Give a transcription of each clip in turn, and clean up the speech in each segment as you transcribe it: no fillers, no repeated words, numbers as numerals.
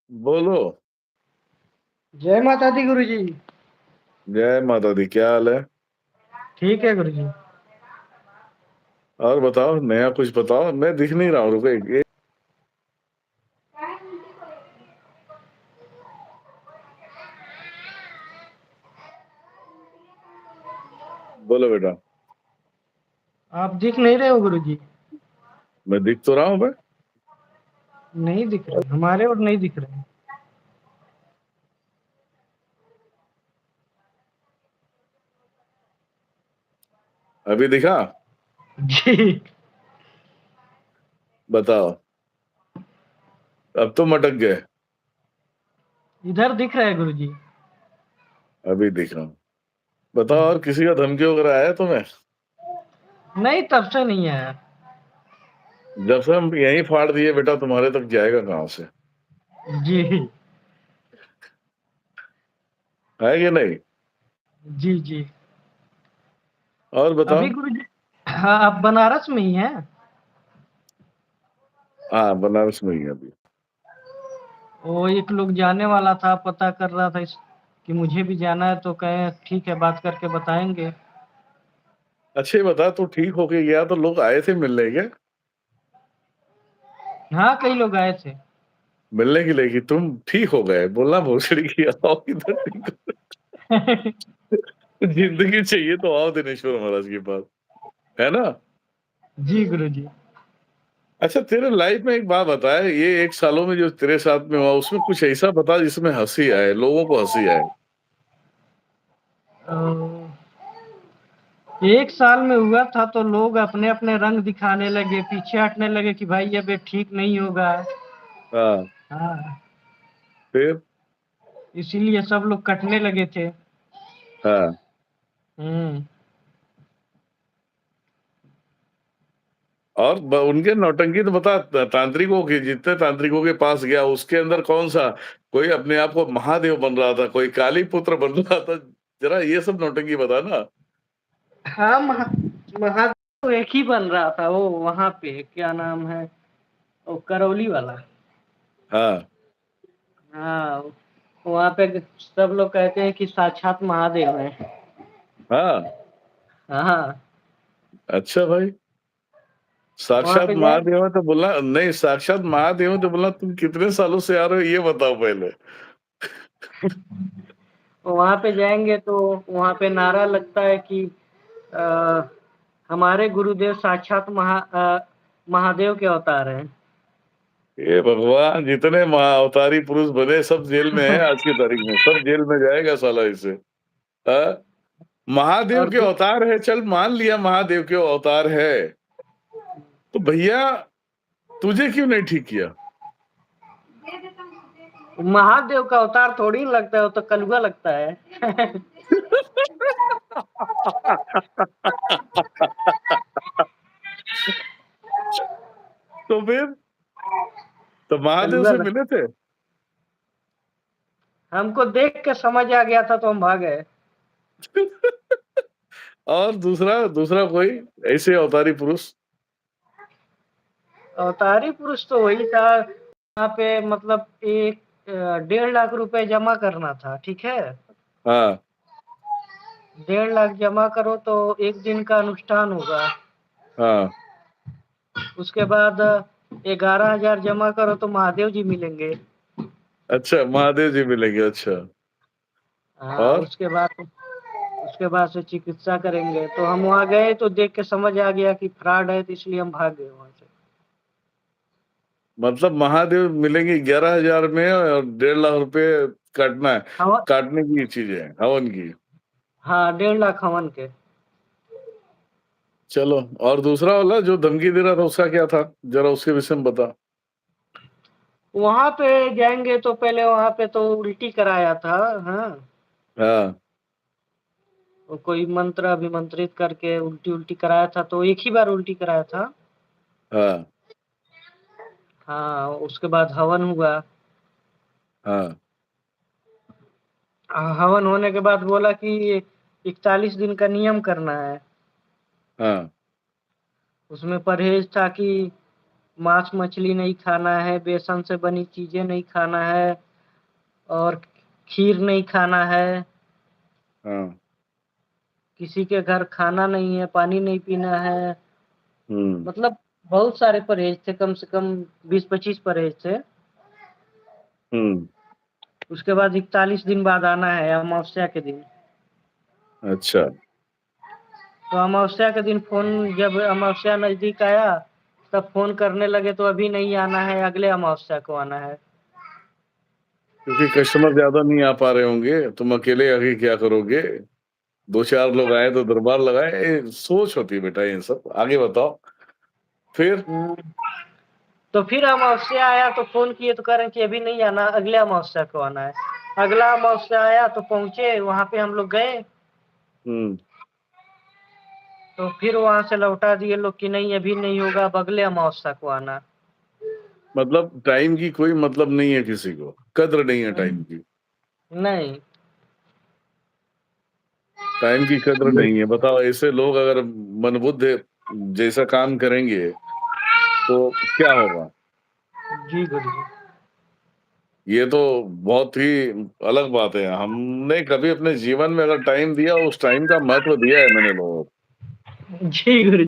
बोलो। जय माता दी गुरु जी। जय माता दी, क्या हाल है? ठीक है गुरु जी। और बताओ, नया कुछ बताओ। मैं दिख नहीं रहा हूँ, रुको बोलो बेटा। आप दिख नहीं रहे हो गुरु जी। मैं दिख तो रहा हूँ भाई। नहीं दिख रहे, हमारे और नहीं दिख रहे। अभी दिखा? जी। बताओ। अब तो मटक गए। इधर दिख रहा है गुरु जी। अभी दिख रहा हूँ। बताओ, और किसी का धमकी वगैरह आया तुम्हें? नहीं, तब से नहीं आया। जब से हम यहीं फाड़ दिए बेटा, तुम्हारे तक जाएगा कहाँ से? जी है कि नहीं? जी जी। और अभी बताओ। गुरु जी, हाँ, आप बनारस में ही हैं? हाँ, बनारस में ही है अभी। वो एक लोग जाने वाला था, पता कर रहा था कि मुझे भी जाना है, तो कहे ठीक है, बात करके बताएंगे। अच्छा ये बता, तू ठीक होके गया तो लोग आए थे मिलने क्या? हाँ, कई लोग आए थे। मिलने के लिए कि तुम ठीक हो गए? बोलना भोसड़ी की, आओ इधर ठीक हो। जिंदगी चाहिए तो आओ दिनेश्वर महाराज के पास, है ना? जी गुरु जी। अच्छा, तेरे लाइफ में एक बात बता, ये 1 सालों में जो तेरे साथ में हुआ, उसमें कुछ ऐसा बता जिसमें हंसी आए, लोगों को हंसी आए। एक साल में हुआ था तो लोग अपने अपने रंग दिखाने लगे, पीछे हटने लगे कि भाई अब ये ठीक नहीं होगा। हाँ। हाँ, फिर? इसीलिए सब लोग कटने लगे थे। हाँ। हम्म। और उनके नौटंकी तो बता, तांत्रिकों की, जितने तांत्रिकों के पास गया उसके अंदर कौन सा, कोई अपने आप को महादेव बन रहा था, कोई काली पुत्र बन रहा था? जरा ये सब नौटंकी बता ना। हाँ, महादेव एक ही बन रहा था, वो वहां पे क्या नाम है, वो करौली वाला। हाँ। हाँ, वहां पे सब लोग कहते हैं कि साक्षात महादेव है। हाँ। हाँ, अच्छा भाई, वहां साक्षात पे जाए, महादेव है तो बोलना नहीं, साक्षात महादेव है तो बोलना तुम कितने सालों से आ रहे हो ये बताओ पहले। वहां पे जाएंगे तो वहां पे नारा लगता है कि आ, हमारे गुरुदेव साक्षात महादेव के अवतार हैं। ये भगवान, जितने महाअवतारी पुरुष बने सब जेल में हैं आज की तारीख में, सब जेल में जाएगा साला इसे। हाँ? महादेव और के अवतार है, चल मान लिया महादेव के अवतार है, तो भैया तुझे क्यों नहीं ठीक किया? महादेव का अवतार थोड़ी ना लगता है, वो तो कलुआ लगता है। तो फिर तो महादेव कलुआ से लग... मिले थे? हमको देख के समझ आ गया था तो हम भाग गए। और दूसरा दूसरा कोई ऐसे अवतारी पुरुष? अवतारी पुरुष तो वही था, वहाँ पे मतलब एक 1.5 लाख रुपए जमा करना था, ठीक है। हाँ। 1.5 लाख जमा करो तो एक दिन का अनुष्ठान होगा। हाँ। उसके बाद 11,000 जमा करो तो महादेव जी मिलेंगे। अच्छा, महादेव जी मिलेंगे, अच्छा। हाँ, और उसके बाद से चिकित्सा करेंगे, तो हम वहाँ गए तो देख के समझ आ गया कि फ्रॉड है, तो इसलिए हम भाग गए वहाँ से। मतलब महादेव मिलेंगे 11,000 में, और 1.5 लाख रुपए काटना है, हवन, काटने की चीज है हवन की। हाँ, 1.5 लाख हवन के। चलो, और दूसरा वाला जो धमकी दे रहा था उसका क्या था? जरा उसके विषय में बता। वहाँ पे जाएंगे तो पहले वहाँ पे तो उल्टी कराया था। हाँ, हाँ। वो कोई मंत्र अभिमंत्रित करके उल्टी उल्टी कराया था, तो एक ही बार उल्टी कराया था। हाँ। हाँ, उसके बाद हवन हुआ। हाँ। हवन होने के बाद बोला कि 41 दिन का नियम करना है। हाँ। उसमें परहेज था कि मांस मछली नहीं खाना है, बेसन से बनी चीज़ें नहीं खाना है और खीर नहीं खाना है, हाँ। किसी के घर खाना नहीं है, पानी नहीं पीना है, हुँ, मतलब बहुत सारे परहेज़ थे, कम से कम 20-25 परहेज़ थे। हुँ, उसके बाद 41 दिन बाद आना है अमावस्या के दिन। अच्छा। तो अमावस्या के दिन फ़ोन जब अमावस्या नज़दीक आया, तब फ़ोन करने लगे तो अभी नहीं आना है, अगले अमावस्या को आना है। क्योंकि कस्टमर ज़्यादा नहीं आ पा रहे होंगे, तुम अकेले आके क्या करोगे? 2-4 लोग आए तो दरबार लगाए, सोच होती है बेटा ये सब। आगे बताओ, फिर? हुँ। तो फिर अमावस्या आया तो फ़ोन किए तो कह रहे हैं कि अभी नहीं आना, अगले अमावस्या को आना है। अगला अमावस्या आया तो पहुँचे, वहाँ पे हम लोग गए, हुँ, तो फिर वहाँ से लौटा दिए लोग कि नहीं अभी नहीं होगा, अब अगले अमावस्या को आना। मतलब टाइम की कोई मतलब नहीं है किसी को, कद्र नहीं है टाइम की। नहीं। टाइम की कद्र नहीं है। बताओ ऐसे लोग अगर मंदबुद्ध जैसा काम करेंगे, तो क्या होगा? जी, गुरुजी। ये तो बहुत ही अलग बात है। हमने कभी अपने जीवन में अगर टाइम दिया, उस टाइम का महत्व दिया है मैंने लोगों को। जी, गुरुजी।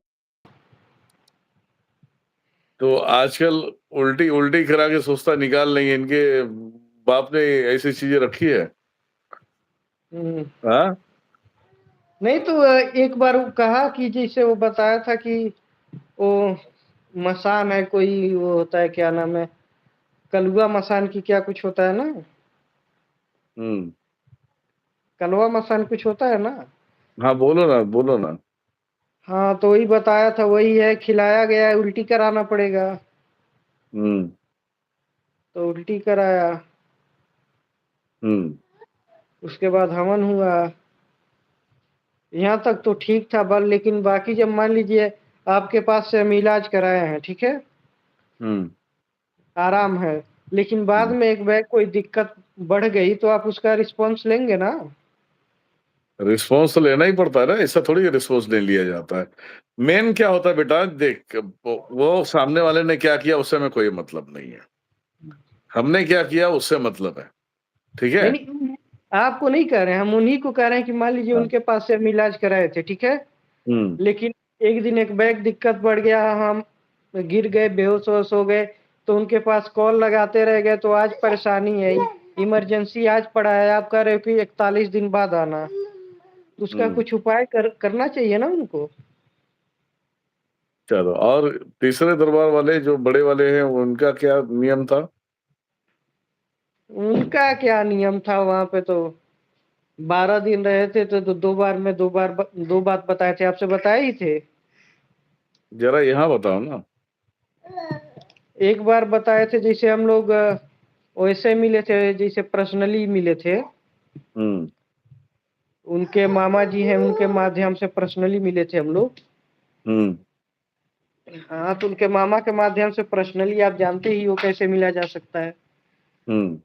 तो आजकल उल्टी-उल्टी करा के सोचता निकाल लेंगे, इनके बाप ने ऐसी चीज़ें रखी है। हुँ। हाँ? नहीं तो एक बार वो कहा कि जैसे वो बताया था कि वो मसान है कोई वो होता है क्या नाम है, कलवा मसान की क्या कुछ होता है ना? हुँ। कलवा मसान कुछ होता है ना? हाँ, बोलो ना, बोलो ना। हाँ, तो वही बताया था, वही है, खिलाया गया है, उल्टी कराना पड़ेगा। हुँ, तो उल्टी कराया, हुँ, उसके बाद हवन हुआ। यहाँ तक तो ठीक था बल लेकिन बाकी जब मान लीजिए आपके पास से हम इलाज कराए हैं, ठीक है? हुँ, आराम है, लेकिन बाद हुँ। में एक बैग कोई दिक्कत बढ़ गई तो आप उसका रिस्पॉन्स लेंगे ना? रिस्पॉन्स तो लेना ही पड़ता है ना, ऐसा थोड़ी रिस्पॉन्स नहीं लिया जाता है। मेन क्या होता है बेटा देख, वो सामने वाले ने क्या किया उससे हमें कोई मतलब नहीं है। हमने क्या किया उससे मतलब है। ठीक है? नहीं, नहीं, आपको नहीं कह रहे हैं, हम उन्हीं को कह रहे हैं कि मान लीजिए हाँ। उनके पास से हम इलाज कराए थे, ठीक है? हुँ, लेकिन एक दिन एक बैग दिक्कत बढ़ गया, हम गिर गए, बेहोश-वोश हो गए, तो उनके पास कॉल लगाते रह गए, तो आज परेशानी है, इमरजेंसी आज पड़ा है, आप कह रहे हो कि 41 दिन बाद आना, तो उसका हुँ। कुछ उपाय करना चाहिए ना उनको। चलो, और तीसरे दरबार वाले जो बड़े वाले हैं उनका क्या नियम था? उनका क्या नियम था वहाँ पे तो 12 दिन रहे थे तो 2 बार में 2 बात बताए थे, आपसे बताए ही थे। ज़रा यहाँ बताओ ना? एक बार बताए थे जैसे हम लोग वैसे मिले थे जैसे पर्सनली मिले थे। हुँ, उनके मामा जी हैं, उनके माध्यम से पर्सनली मिले थे हम लोग। हुँ, हाँ, तो उनके मामा के माध्यम से पर्सनली आप जानते ही हो कैसे मिला जा सकता है। हुँ।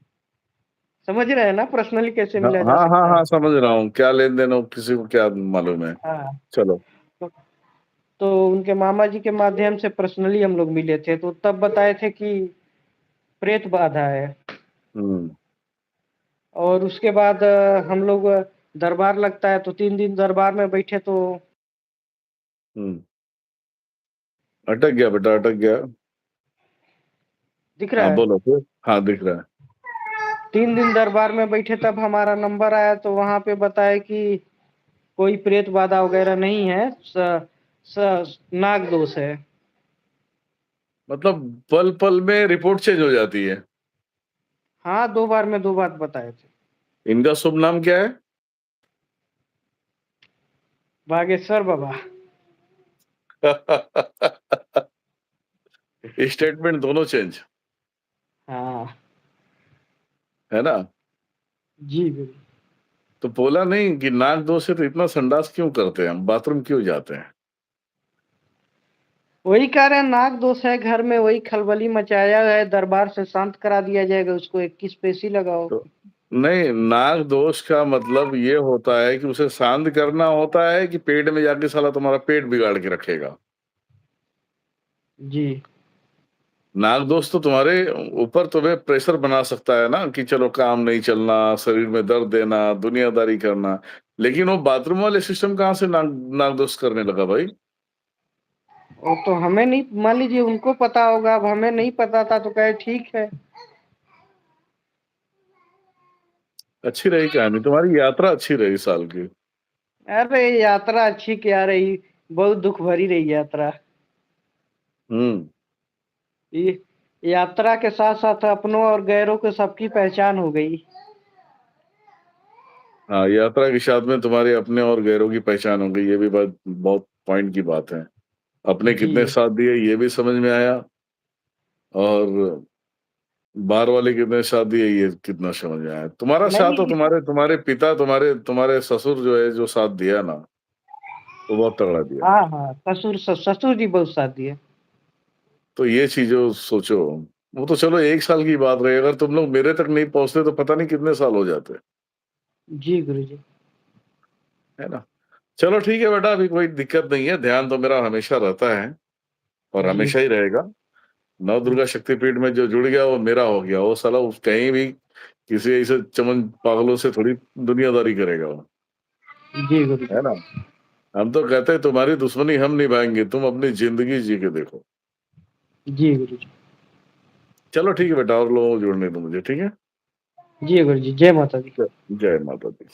समझ रहे हैं ना पर्सनली कैसे हाँ, मिला जा हाँ, हाँ, सकता है? हाँ, समझ रहा हूँ। क्या लेन-देन हो किसी को क्या मालूम है। हाँ, चलो। तो तो उनके मामा जी के माध्यम से पर्सनली हम लोग मिले थे, तो तब बताए थे कि प्रेत बाधा है। हुँ, और उसके बाद हम लोग दरबार लगता है तो 3 दिन दरबार में बैठे तो हुँ। अटक गया बेटा, अटक गया। दिख रहा हाँ, है? बोलो फिर? हाँ, दिख रहा है। 3 दिन दरबार में बैठे तब हमारा नंबर आया तो वहाँ पे बताए कि कोई प्रेत बाधा वगैरह नहीं है, नाग दोष है। मतलब पल-पल में रिपोर्ट चेंज हो जाती है। हाँ, 2 बार में 2 बात बताए थे। इनका शुभ नाम क्या है? बागेश्वर बाबा। स्टेटमेंट दोनों चेंज, हाँ, है ना? जी बिल्कुल। तो बोला नहीं कि नाक दोष है तो इतना संडास क्यों करते हैं हम? बाथरूम क्यों जाते हैं? वही कह रहे हैं नाग दोष है घर में, वही खलबली मचाया है, दरबार से शांत करा दिया जाएगा उसको, 21 पेशी लगाओ। तो नहीं, नाक दोष का मतलब ये होता है कि उसे शांत करना होता है कि पेट में जाके साला तुम्हारा पेट बिगाड़ के रखेगा। जी। नाग-दोष तो तुम्हारे ऊपर तुम्हें प्रेशर बना सकता है ना कि चलो काम नहीं चलना, शरीर में दर्द देना, दुनियादारी करना। लेकिन वो बाथरूम वाले सिस्टम कहाँ से नाग-दोष करने लगा भाई? वो तो हमें नहीं, मान लीजिए उनको पता होगा, अब हमें नहीं पता था तो कहे ठीक है। अच्छी रही कहानी, तुम्हारी यात्रा अच्छी रही साल की। अरे यात्रा अच्छी क्या रही, बहुत दुख भरी रही यात्रा। हुँ। ये यात्रा के साथ-साथ अपनों और गैरों को सबकी पहचान हो गई। हाँ, यात्रा के साथ में तुम्हारे अपने और गैरों की पहचान हो गई, ये भी बात बहुत पॉइंट की बात है। अपने कितने जी, साथ दिए ये भी समझ में आया और बाहर वाले कितने साथ दिए ये कितना समझ में आया। तुम्हारा साथ और नहीं तुम्हारे तुम्हारे पिता, तुम्हारे तुम्हारे ससुर जो है, जो साथ दिया ना, वो बहुत तगड़ा दिया। हाँ, हाँ, ससुर जी बहुत साथ दिए। तो ये चीज़ें सोचो, वो तो चलो 1 साल की बात रही, अगर तुम लोग मेरे तक नहीं पहुँचते तो पता नहीं कितने साल हो जाते, जी, गुरुजी। है ना? चलो ठीक है बेटा, अभी कोई दिक्कत नहीं है, ध्यान तो मेरा हमेशा रहता है और जी, हमेशा ही रहेगा। नव दुर्गा शक्तिपीठ में जो जुड़ गया वो मेरा हो गया, वो साला उस कहीं भी किसी ऐसे चमन पागलों से थोड़ी दुनियादारी करेगा वो, जी, गुरुजी। है ना? हम तो कहते हैं तुम्हारी दुश्मनी हम निभाएँगे, तुम अपनी ज़िंदगी जी के देखो। जी, गुरुजी। चलो ठीक है बेटा, और लोगों को जुड़ने दो मुझे, ठीक है? जी, गुरुजी। जय माता दी। जय जय माता दी।